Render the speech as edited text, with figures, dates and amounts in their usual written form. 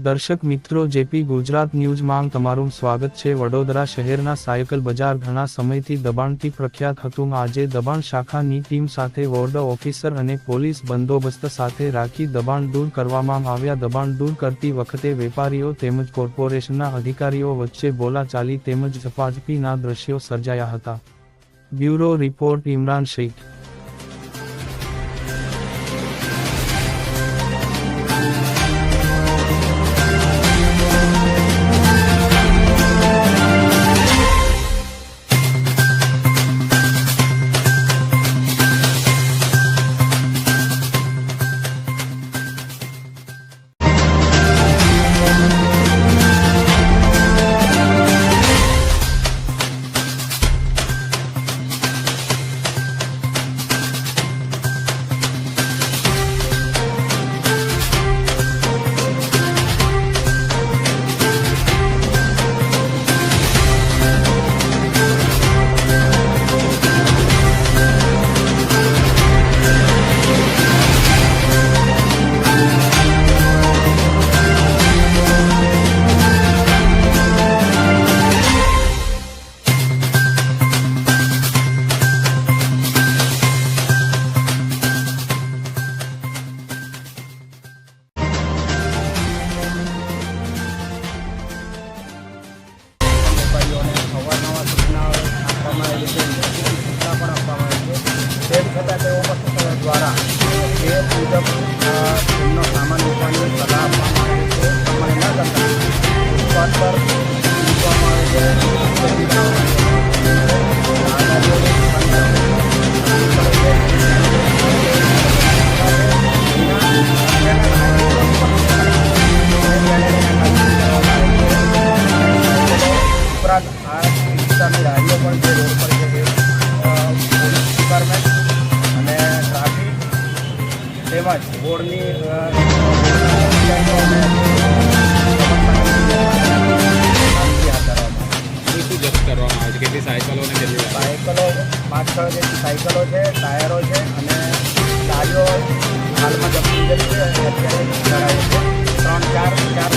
દર્શક મિત્રો, જેપી ગુજરાત ન્યૂઝમાં તમારું સ્વાગત છે। વડોદરા શહેરના સાયકલ બજાર ઘણા સમયથી દબાણથી પ્રખ્યાત હતું। આજે દબાણ શાખાની ટીમ સાથે વોર્ડ ઓફિસર અને પોલીસ બંદોબસ્ત સાથે રાખી દબાણ દૂર કરવામાં આવ્યા। દબાણ દૂર કરતી વખતે વેપારીઓ તેમજ કોર્પોરેશનના અધિકારીઓ વચ્ચે બોલાચાલી તેમજ ઝપાઝપીના દ્રશ્યો સર્જાયા હતા। Bureau report Imran Shaikh. દ્વારા એ મુજબ એમનો સામાન મૂકવાની સલાહ આપવામાં આવે છે। પ્રમાણે ન કરતા ફૂટપાથ પર મૂકવામાં ઉપરાંત આ વિસ્તારની ગાડીઓ પણ જે રોડ પર છે પોલીસ ડિપાર્ટમેન્ટ અને ટ્રાફિક તેમજ બોર્ડની કેટલી સાયકલો ને કેટલી સાયકલો 5-6 જેટલી સાયકલો છે, ટાયરો છે અને ગાડીઓ હાલમાં જપ્ત થઈ છે। અત્યારે ચડાવે છે 3-4 લાખ